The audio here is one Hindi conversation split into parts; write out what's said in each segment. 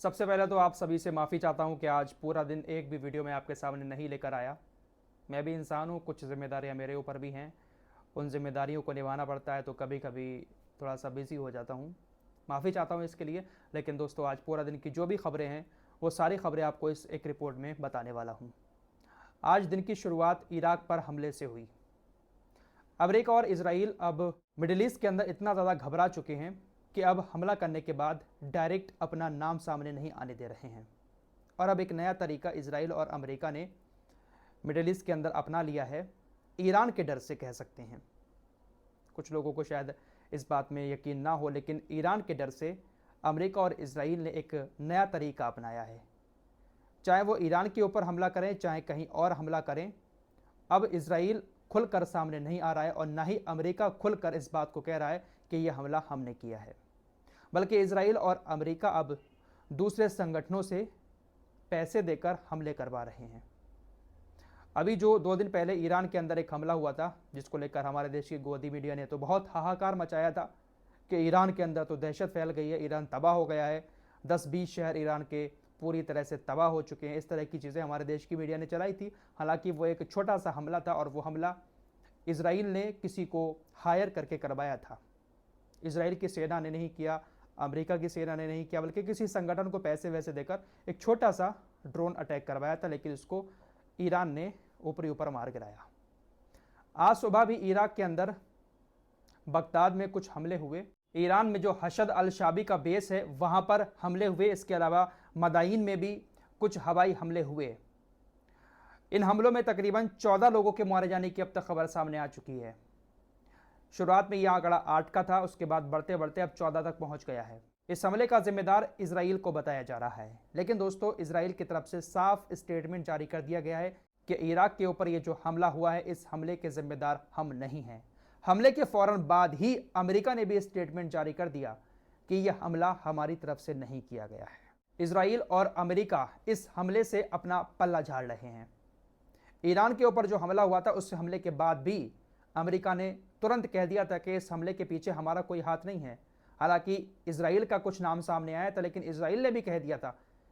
सबसे पहले तो आप सभी से माफ़ी चाहता हूं कि आज पूरा दिन एक भी वीडियो मैं आपके सामने नहीं लेकर आया। मैं भी इंसान हूं, कुछ ज़िम्मेदारियां मेरे ऊपर भी हैं। उन ज़िम्मेदारियों को निभाना पड़ता है तो कभी कभी थोड़ा सा बिज़ी हो जाता हूं। माफ़ी चाहता हूं इसके लिए। लेकिन दोस्तों, आज पूरा दिन की जो भी खबरें हैं वो सारी खबरें आपको इस एक रिपोर्ट में बताने वाला हूँ। आज दिन की शुरुआत इराक पर हमले से हुई। अमेरिका और इसराइल अब मिडिल ईस्ट के अंदर इतना ज़्यादा घबरा चुके हैं कि अब हमला करने के बाद डायरेक्ट अपना नाम सामने नहीं आने दे रहे हैं। और अब एक नया तरीका इसराइल और अमेरिका ने मिडिल ईस्ट के अंदर अपना लिया है, ईरान के डर से कह सकते हैं। कुछ लोगों को शायद इस बात में यकीन ना हो, लेकिन ईरान के डर से अमेरिका और इसराइल ने एक नया तरीका अपनाया है। चाहे वो ईरान के ऊपर हमला करें, चाहे कहीं और हमला करें, अब इसराइल खुलकर सामने नहीं आ रहा है और ना ही अमेरिका खुलकर इस बात को कह रहा है कि यह हमला हमने किया है। बल्कि इसराइल और अमेरिका अब दूसरे संगठनों से पैसे देकर हमले करवा रहे हैं। अभी जो 2 दिन पहले ईरान के अंदर एक हमला हुआ था, जिसको लेकर हमारे देश की गोदी मीडिया ने तो बहुत हाहाकार मचाया था कि ईरान के अंदर तो दहशत फैल गई है, ईरान तबाह हो गया है, 10-20 शहर ईरान के पूरी तरह से तबाह हो चुके हैं। इस तरह की चीज़ें हमारे देश की मीडिया ने चलाई थी। हालांकि वो एक छोटा सा हमला था और वो हमला इसराइल ने किसी को हायर करके करवाया था। इसराइल की सेना ने नहीं किया, अमेरिका की सेना ने नहीं किया, बल्कि किसी संगठन को पैसे वैसे देकर एक छोटा सा ड्रोन अटैक करवाया था, लेकिन इसको ईरान ने ऊपरी ऊपर मार गिराया। आज सुबह भी इराक के अंदर बगदाद में कुछ हमले हुए। ईरान में जो हशद अल शाबी का बेस है वहां पर हमले हुए। इसके अलावा मदाइन में भी कुछ हवाई हमले हुए। इन हमलों में तकरीबन 14 लोगों के मारे जाने की अब तक खबर सामने आ चुकी है। शुरुआत में यह आंकड़ा 8 का था, उसके बाद बढ़ते बढ़ते अब 14 तक पहुंच गया है। इस हमले का जिम्मेदार इसराइल को बताया जा रहा है, लेकिन दोस्तों, इसराइल की तरफ से साफ स्टेटमेंट जारी कर दिया गया है कि इराक के ऊपर ये जो हमला हुआ है, इस हमले के जिम्मेदार हम नहीं हैं। हमले के फौरन बाद ही अमेरिका ने भी स्टेटमेंट जारी कर दिया कि यह हमला हमारी तरफ से नहीं किया गया है। इसराइल और अमेरिका इस हमले से अपना पल्ला झाड़ रहे हैं। ईरान के ऊपर जो हमला हुआ था, उस हमले के बाद भी अमेरिका ने तुरंत कह दिया था कि इस हमले के पीछे हमारा कोई हाथ नहीं है। हालांकि इसराइल का कुछ नाम सामने आया था, लेकिन इसराइल ने भी कह दिया था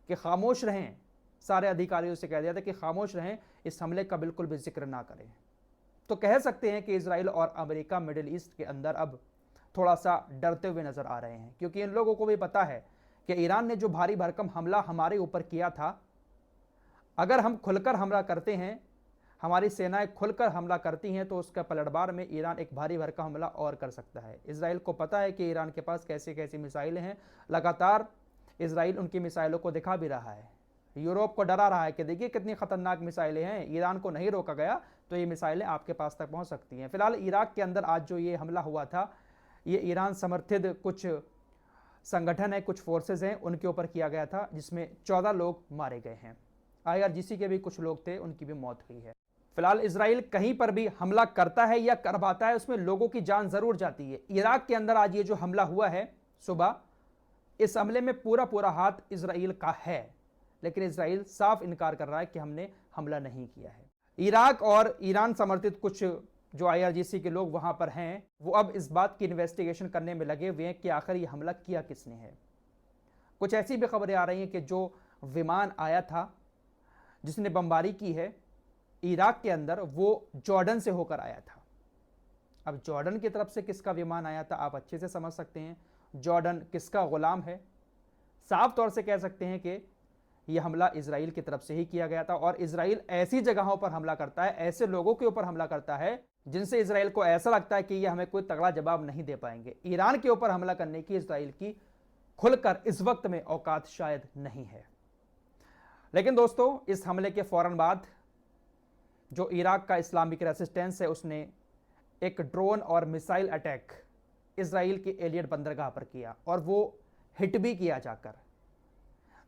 कि खामोश रहें। सारे अधिकारियों से कह दिया था कि खामोश रहें, इस हमले का बिल्कुल भी जिक्र ना करें। तो कह सकते हैं कि इसराइल और अमेरिका मिडिल ईस्ट के अंदर अब थोड़ा सा डरते हुए नजर आ रहे हैं, क्योंकि इन लोगों को भी पता है कि ईरान ने जो भारी भरकम हमला हमारे ऊपर किया था, अगर हम खुलकर हमला करते हैं, हमारी सेनाएं खुलकर हमला करती हैं, तो उसका पलटवार में ईरान एक भारी भरकम हमला और कर सकता है। इसराइल को पता है कि ईरान के पास कैसी कैसी मिसाइलें हैं। लगातार इसराइल उनकी मिसाइलों को दिखा भी रहा है, यूरोप को डरा रहा है कि देखिए कितनी खतरनाक मिसाइलें हैं, ईरान को नहीं रोका गया तो ये मिसाइलें आपके पास तक पहुंच सकती हैं। फिलहाल इराक के अंदर आज जो ये हमला हुआ था, ये ईरान समर्थित कुछ संगठन है, कुछ फोर्सेज हैं, उनके ऊपर किया गया था, जिसमें 14 लोग मारे गए हैं। IRGC के भी कुछ लोग थे, उनकी भी मौत हुई है। फिलहाल इसराइल कहीं पर भी हमला करता है या करवाता है, उसमें लोगों की जान जरूर जाती है। इराक के अंदर आज ये जो हमला हुआ है सुबह, इस हमले में पूरा पूरा हाथ इसराइल का है, लेकिन इसराइल साफ इनकार कर रहा है कि हमने हमला नहीं किया है। इराक और ईरान समर्थित कुछ जो IRGC के लोग वहां पर हैं, वो अब इस बात की इन्वेस्टिगेशन करने में लगे हुए हैं कि आखिर ये हमला किया किसने है। कुछ ऐसी भी खबरें आ रही हैं कि जो विमान आया था जिसने बमबारी की है इराक के अंदर, वो जॉर्डन से होकर आया था। अब जॉर्डन की तरफ से किसका विमान आया था, आप अच्छे से समझ सकते हैं। जॉर्डन किसका गुलाम है। साफ तौर से कह सकते हैं कि यह हमला इसराइल की तरफ से ही किया गया था। और इसराइल ऐसी जगहों पर हमला करता है, ऐसे लोगों के ऊपर हमला करता है जिनसे इसराइल को ऐसा लगता है कि यह हमें कोई तगड़ा जवाब नहीं दे पाएंगे। ईरान के ऊपर हमला करने की इसराइल की खुलकर इस वक्त में औकात शायद नहीं है। लेकिन दोस्तों, इस हमले के फौरन बाद जो इराक का इस्लामिक रेसिस्टेंस है, उसने एक ड्रोन और मिसाइल अटैक इसराइल की एलियट बंदरगाह पर किया, और वो हिट भी किया जाकर।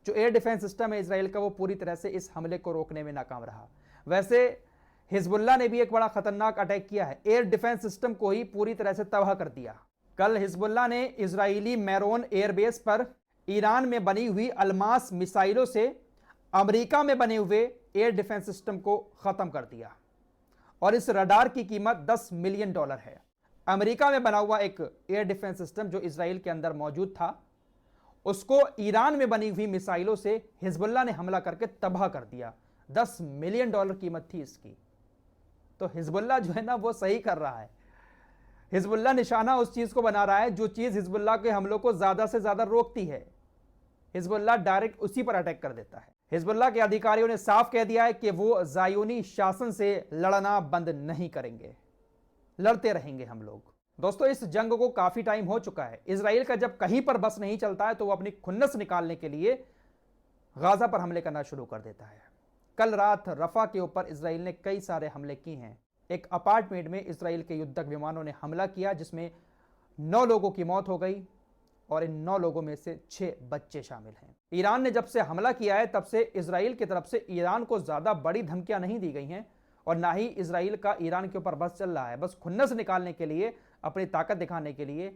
जो एयर डिफेंस सिस्टम है इसराइल का, वो पूरी तरह से इस हमले को रोकने में नाकाम रहा। वैसे हिजबुल्लाह ने भी एक बड़ा खतरनाक अटैक किया है, एयर डिफेंस सिस्टम को ही पूरी तरह से तबाह कर दिया। कल हिजबुल्लाह ने इजरायली मैरोन एयरबेस पर ईरान में बनी हुई अलमास मिसाइलों से अमेरिका में बने हुए एयर डिफेंस सिस्टम को खत्म कर दिया, और इस रडार की कीमत $10 मिलियन है। अमेरिका में बना हुआ एक एयर डिफेंस सिस्टम जो इसराइल के अंदर मौजूद था, उसको ईरान में बनी हुई मिसाइलों से हिजबुल्लाह ने हमला करके तबाह कर दिया। $10 मिलियन कीमत थी इसकी। तो हिजबुल्लाह जो है ना वो सही कर रहा है। हिजबुल्लाह निशाना उस चीज को बना रहा है जो चीज हिजबुल्लाह के हमलों को ज्यादा से ज्यादा रोकती है। हिजबुल्लाह डायरेक्ट उसी पर अटैक कर देता है। हिजबुल्लाह के अधिकारियों ने साफ कह दिया है कि वो ज़ायोनी शासन से लड़ना बंद नहीं करेंगे, लड़ते रहेंगे हम लोग। दोस्तों, इस जंग को काफी टाइम हो चुका है। इजराइल का जब कहीं पर बस नहीं चलता है तो वो अपनी खुन्नस निकालने के लिए गाजा पर हमले करना शुरू कर देता है। कल रात रफा के ऊपर इजराइल ने कई सारे हमले किए हैं। एक अपार्टमेंट में इजराइल के युद्धक विमानों ने हमला किया जिसमें 9 लोगों की मौत हो गई और इन 9 लोगों में से 6 बच्चे शामिल हैं। ईरान ने जब से हमला किया है तब से इजराइल की तरफ से ईरान को ज्यादा बड़ी धमकियां नहीं दी गई हैं और ना ही इजराइल का ईरान के ऊपर बस चल रहा है। बस खुन्नस निकालने के लिए, अपनी ताकत दिखाने के लिए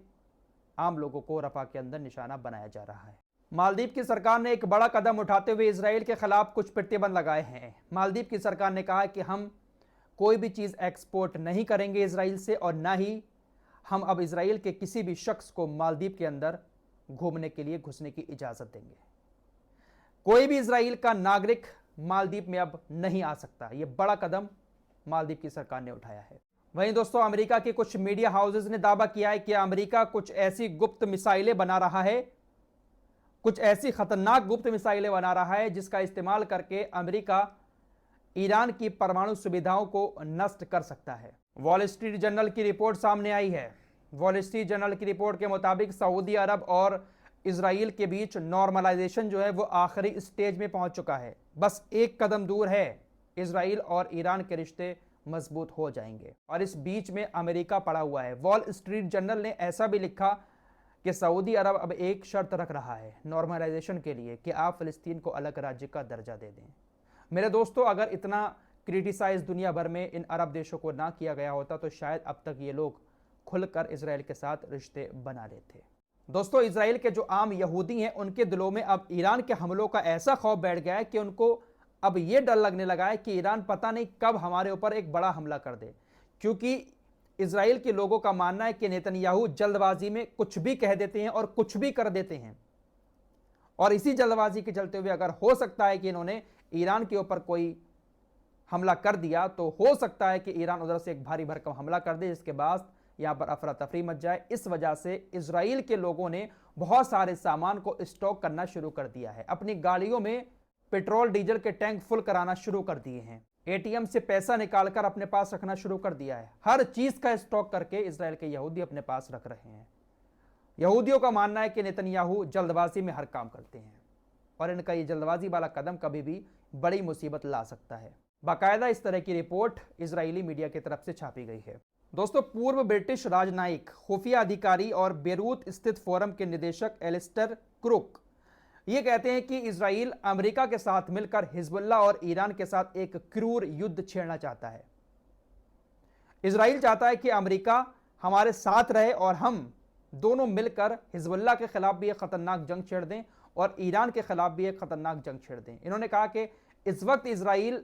आम लोगों को रफा के अंदर निशाना बनाया जा रहा है। मालदीव की सरकार ने एक बड़ा कदम उठाते हुए इजराइल के खिलाफ कुछ प्रतिबंध लगाए हैं। मालदीव की सरकार ने कहा कि हम कोई भी चीज एक्सपोर्ट नहीं करेंगे इजराइल से और ना ही हम अब इजराइल के किसी भी शख्स को मालदीव के अंदर घूमने के लिए घुसने की इजाजत देंगे। कोई भी इजराइल का नागरिक मालदीव में अब नहीं आ सकता। यह बड़ा कदम मालदीव की सरकार ने उठाया है। वहीं दोस्तों, अमेरिका के कुछ मीडिया हाउसेस ने दावा किया है कि अमेरिका कुछ ऐसी गुप्त मिसाइलें बना रहा है, कुछ ऐसी खतरनाक गुप्त मिसाइलें बना रहा है जिसका इस्तेमाल करके अमेरिका ईरान की परमाणु सुविधाओं को नष्ट कर सकता है। वॉल स्ट्रीट जर्नल की रिपोर्ट सामने आई है। वॉल स्ट्रीट जर्नल की रिपोर्ट के मुताबिक सऊदी अरब और इजराइल के बीच नॉर्मलाइजेशन जो है वो आखिरी स्टेज में पहुंच चुका है। बस एक कदम दूर है, इजराइल और ईरान के रिश्ते मजबूत हो जाएंगे और इस बीच में अमेरिका पड़ा हुआ है। वॉल स्ट्रीट जर्नल ने ऐसा भी लिखा कि सऊदी अरब अब एक शर्त रख रहा है नॉर्मलाइजेशन के लिए कि आप फिलिस्तीन को अलग राज्य का दर्जा दे दें। मेरे दोस्तों, अगर इतना क्रिटिसाइज दुनिया भर में इन अरब देशों को ना किया गया होता तो शायद अब तक ये लोग खुलकर इजराइल के साथ रिश्ते बना लेते। दोस्तों, इजराइल के जो आम यहूदी हैं उनके दिलों में अब ईरान के हमलों का ऐसा खौफ बैठ गया है कि उनको अब यह डर लगने लगा है कि ईरान पता नहीं कब हमारे ऊपर एक बड़ा हमला कर दे, क्योंकि इजराइल के लोगों का मानना है कि नेतन्याहू जल्दबाजी में कुछ भी कह देते हैं और कुछ भी कर देते हैं और इसी जल्दबाजी के चलते हुए अगर हो सकता है कि इन्होंने ईरान के ऊपर कोई हमला कर दिया तो हो सकता है कि ईरान उधर से एक भारी भरकम हमला कर दे जिसके बाद यहां पर अफरा तफरी मच जाए। इस वजह से इजराइल के लोगों ने बहुत सारे सामान को स्टॉक करना शुरू कर दिया है। अपनी गाड़ियों में पेट्रोल डीजल के टैंक फुल कराना शुरू कर दिए हैं। एटीएम से पैसा निकालकर अपने पास रखना शुरू कर दिया है। हर चीज का स्टॉक करके इजराइल के यहूदी अपने पास रख रहे हैं। यहूदियों का मानना है कि नेतन्याहू जल्दबाजी में हर काम करते हैं और इनका ये जल्दबाजी वाला कदम कभी भी बड़ी मुसीबत ला सकता है। बाकायदा इस तरह की रिपोर्ट इजरायली मीडिया की तरफ से छापी गई है। दोस्तों, पूर्व ब्रिटिश राजनयिक, खुफिया अधिकारी और बेरूत स्थित फोरम के निदेशक एलिस्टर क्रुक ये कहते हैं कि इजराइल अमेरिका के साथ मिलकर हिजबुल्लाह और ईरान के साथ एक क्रूर युद्ध छेड़ना चाहता है। इजराइल चाहता है कि अमेरिका हमारे साथ रहे और हम दोनों मिलकर हिजबुल्लाह के खिलाफ भी एक खतरनाक जंग छेड़ दें और ईरान के खिलाफ भी एक खतरनाक जंग छेड़ दें। इन्होंने कहा कि इस वक्त इजराइल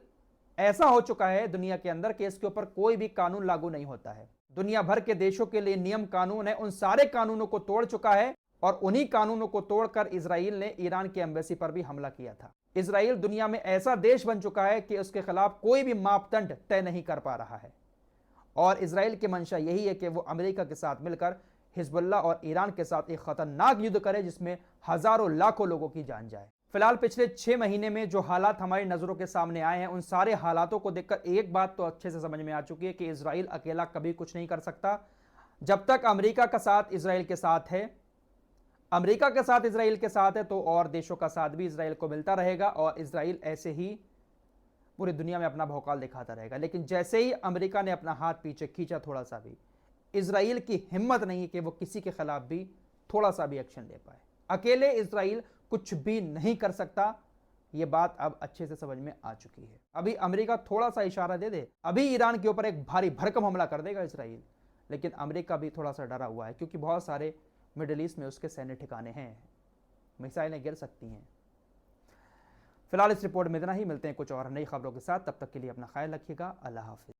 ऐसा हो चुका है दुनिया के अंदर कि इसके ऊपर कोई भी कानून लागू नहीं होता है। दुनिया भर के देशों के लिए नियम कानून है, उन सारे कानूनों को तोड़ चुका है और उन्हीं कानूनों को तोड़कर इजराइल ने ईरान की एम्बेसी पर भी हमला किया था। इजराइल दुनिया में ऐसा देश बन चुका है कि उसके खिलाफ कोई भी मापदंड तय नहीं कर पा रहा है और इजराइल की मंशा यही है कि वो अमेरिका के साथ मिलकर हिजबुल्लाह और ईरान के साथ एक खतरनाक युद्ध करे जिसमें हजारों लाखों लोगों की जान जाए। फिलहाल पिछले 6 महीने में जो हालात हमारी नजरों के सामने आए हैं उन सारे हालातों को देखकर एक बात तो अच्छे से समझ में आ चुकी है कि इजराइल अकेला कभी कुछ नहीं कर सकता। जब तक अमेरिका का साथ इजराइल के साथ है, अमेरिका के साथ इजराइल के साथ है तो और देशों का साथ भी इजराइल को मिलता रहेगा और इजराइल ऐसे ही पूरी दुनिया में अपना भौकाल दिखाता रहेगा। लेकिन जैसे ही अमेरिका ने अपना हाथ पीछे खींचा थोड़ा सा भी, इजराइल की हिम्मत नहीं है कि वो किसी के खिलाफ भी थोड़ा सा भी एक्शन ले पाए। अकेले इजराइल कुछ भी नहीं कर सकता। यह बात अब अच्छे से समझ में आ चुकी है। अभी अमेरिका थोड़ा सा इशारा दे दे, अभी ईरान के ऊपर एक भारी भरकम हमला कर देगा इजराइल। लेकिन अमेरिका भी थोड़ा सा डरा हुआ है क्योंकि बहुत सारे मिडिल ईस्ट में उसके सैन्य ठिकाने हैं, मिसाइलें गिर सकती हैं। फिलहाल इस रिपोर्ट में इतना ही। मिलते हैं कुछ और नई खबरों के साथ, तब तक के लिए अपना ख्याल रखिएगा। अल्लाह हाफिज।